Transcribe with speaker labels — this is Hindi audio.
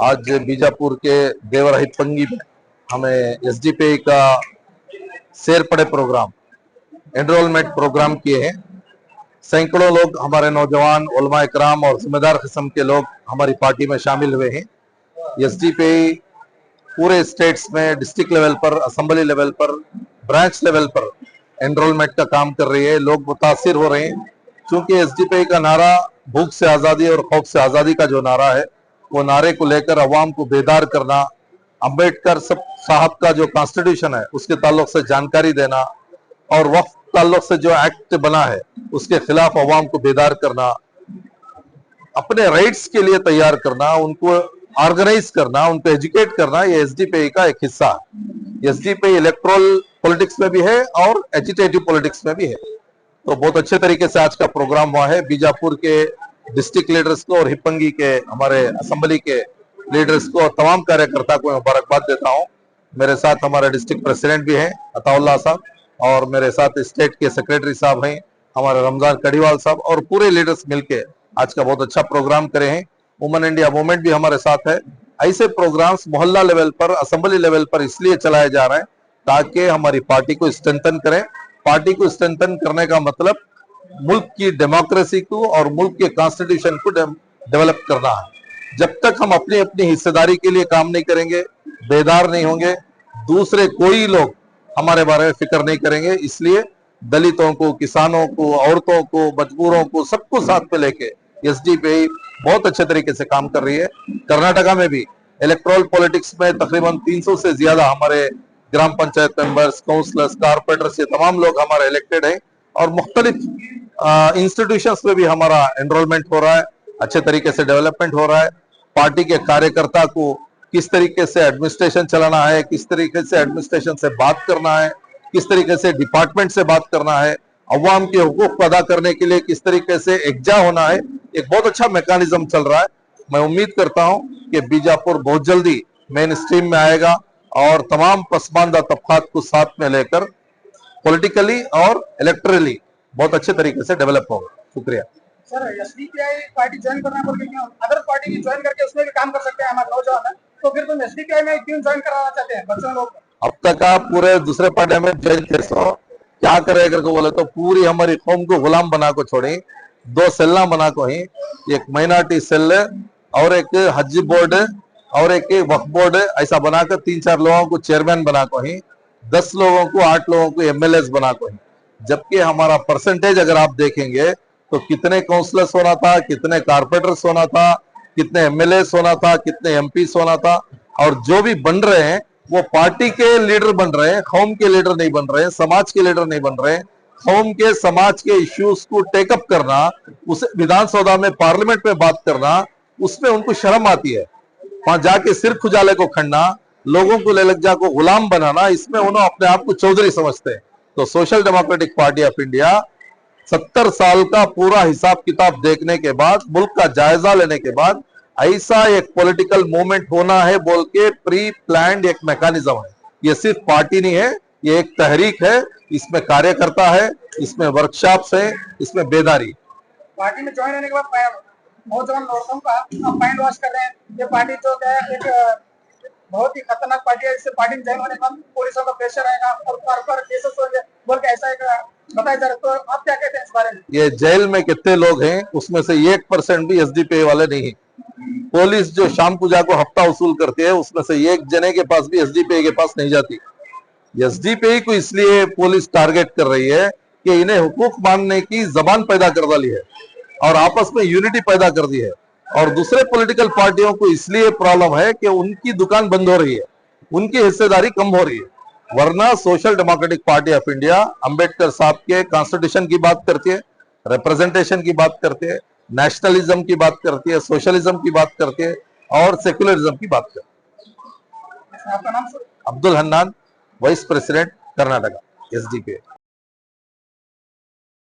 Speaker 1: आज बीजापुर के देवरा हिप्पंगी में हमें एसडीपीआई का शेर पड़े प्रोग्राम, एनरोलमेंट प्रोग्राम किए हैं। सैकड़ों लोग हमारे नौजवान उलमा इकराम और जिम्मेदार किस्म के लोग हमारी पार्टी में शामिल हुए हैं। एसडीपीआई पूरे स्टेट्स में डिस्ट्रिक्ट लेवल पर, असेंबली लेवल पर, ब्रांच लेवल पर एनरोलमेंट का काम कर रही है। लोग मुतासिर हो रहे हैं क्योंकि एसडीपीआई का नारा भूख से आज़ादी और खौफ से आज़ादी का जो नारा है, वो नारे को लेकर अवाम को बेदार करना, अम्बेडकर साहब का जो कॉन्स्टिट्यूशन है उसके ताल्लुक से जानकारी देना और वक्फ ताल्लुक से जो एक्ट बना है उसके खिलाफ अवाम को बेदार करना, अपने राइट्स के लिए तैयार करना, उनको ऑर्गेनाइज करना, उनको एजुकेट करना, ये एसडीपीआई का एक हिस्सा है। एसडीपीआई इलेक्टोरल पॉलिटिक्स में भी है और एजिटेटिव पॉलिटिक्स में भी है। तो बहुत अच्छे तरीके से आज का प्रोग्राम हुआ है। बीजापुर के डिस्ट्रिक्ट लीडर्स को और हिप्पंगी के हमारे असेंबली के लीडर्स को और तमाम कार्यकर्ता को मुबारकबाद देता हूं। मेरे साथ हमारे डिस्ट्रिक्ट प्रेसिडेंट भी हैं अताउल्लाह साहब, और मेरे साथ स्टेट के सेक्रेटरी साहब हैं हमारे रमजान कड़ीवाल साहब, और पूरे लीडर्स मिलके आज का बहुत अच्छा प्रोग्राम करे हैं। वुमेन इंडिया मूवमेंट भी हमारे साथ है। ऐसे प्रोग्राम्स मोहल्ला लेवल पर, असेंबली लेवल पर इसलिए चलाए जा रहे हैं ताकि हमारी पार्टी को स्ट्रेंथन करें। पार्टी को स्ट्रेंथन करने का मतलब मुल्क की डेमोक्रेसी को और मुल्क के कॉन्स्टिट्यूशन को डेवलप करना है। जब तक हम अपनी अपनी हिस्सेदारी के लिए काम नहीं करेंगे, बेदार नहीं होंगे, दूसरे कोई लोग हमारे बारे में फिक्र नहीं करेंगे। इसलिए दलितों को, किसानों को, औरतों को, मजबूरों को, सबको साथ में लेके एसडीपीआई बहुत अच्छे तरीके से काम कर रही है। कर्नाटका में भी इलेक्ट्रोल पॉलिटिक्स में तकरीबन 300 से ज्यादा हमारे ग्राम पंचायत मेंबर्स, काउंसलर्स, कारपोरेटर्स, ये तमाम लोग हमारे इलेक्टेड हैं, और मुख्तलिफ इंस्टीट्यूशंस में भी हमारा एनरोलमेंट हो रहा है, अच्छे तरीके से डेवलपमेंट हो रहा है। पार्टी के कार्यकर्ता को किस तरीके से एडमिनिस्ट्रेशन चलाना है, किस तरीके से एडमिनिस्ट्रेशन से बात करना है, किस तरीके से डिपार्टमेंट से बात करना है, अवाम के हुकूक को अदा करने के लिए किस तरीके से एकजा होना है, एक बहुत अच्छा मैकेनिज्म चल रहा है। मैं उम्मीद करता हूं कि बीजापुर बहुत जल्दी मेन स्ट्रीम में आएगा और तमाम पसमानदा तबकात को साथ में लेकर पॉलिटिकली और इलेक्टरली बहुत अच्छे तरीके से डेवलप होगा। शुक्रिया
Speaker 2: सर। एसडीपीआई पार्टी ज्वाइन करना बोल के क्यों? अदर पार्टी की ज्वाइन करके उसमें भी काम कर सकते हैं हमारे नौजवान है, तो फिर तुम एसडीपीआई में क्यों ज्वाइन कराना चाहते हैं बच्चों लोग?
Speaker 1: अब तक आप पूरे दूसरे पार्टी में ज्वाइन कैसे क्या करे करके बोले तो पूरी हमारी कौम को गुलाम बना को छोड़ी, दो सेल्ला बना को ही, एक माइनॉरिटी सेल और एक हज बोर्ड और एक वक्फ बोर्ड, ऐसा बनाकर 3-4 लोगों को चेयरमैन बना को ही, 10 लोगों को, 8 लोगों को एमएलए बना को ही। जबकि हमारा परसेंटेज अगर आप देखेंगे तो कितने काउंसलर्स होना था, कितने कारपोरेटर्स होना था, कितने एमएलए होना था, कितने एमपी होना था, और जो भी बन रहे हैं वो पार्टी के लीडर बन रहे हैं, कौम के लीडर नहीं बन रहे हैं, समाज के लीडर नहीं बन रहे हैं। कौम के, समाज के इश्यूज को टेकअप करना, उसे विधानसभा में, पार्लियामेंट में बात करना, उसमें उनको शर्म आती है। वहां जाके सिर खुजाले को खड़ना, लोगों को ले लग जा को गुलाम बनाना, इसमें उन्होंने अपने आप को चौधरी समझते हैं। तो social democratic party of India 70 साल का पूरा हिसाब किताब देखने के बाद, मुल्क का जायजा लेने के बाद, ऐसा एक पॉलिटिकल मूवमेंट होना है बोल के प्री प्लान्ड एक मैकेनिज्म है। ये सिर्फ पार्टी नहीं है, ये एक तहरीक है। इसमें कार्यकर्ता है, इसमें वर्कशॉप्स है, इसमें बेदारी।
Speaker 2: पार्टी में ज्वाइन होने के बाद नौजवान लोगों का माइंड वॉश कर रहे हैं। ये पार्टी जो है एक बहुत ही खतरनाक पार्टी है, इससे पार्टी में ज्वाइन होने के बाद पुलिसों का प्रेशर आएगा और पर केसेस होंगे बोल के ऐसा एक बताया जा रहा है। तो आप क्या कहते हैं इस बारे में?
Speaker 1: ये जेल में कितने लोग हैं, उसमें से 1% भी एसडीपीआई वाले नहीं है। पुलिस जो शाम पूजा को हफ्ता वसूल करती है, उसमें से एक जने के पास भी एसडीपीआई के पास नहीं जाती। एसडीपीआई को इसलिए पुलिस टारगेट कर रही है कि इन्हें हुकूक मानने की जबान पैदा कर डाली है और आपस में यूनिटी पैदा कर दी है। और दूसरे पॉलिटिकल पार्टियों को इसलिए प्रॉब्लम है कि उनकी दुकान बंद हो रही है, उनकी हिस्सेदारी कम हो रही है। वरना social democratic party of India Ambedkar साहब के कॉन्स्टिट्यूशन की बात करती है, रिप्रेजेंटेशन की बात करती है, नेशनलिज्म की बात करती है, सोशलिज्म की बात करती है और सेक्युलरिज्म की बात करती है।
Speaker 2: आपका नाम sir?
Speaker 1: Abdul Hannan, vice president Karnataka SDPI.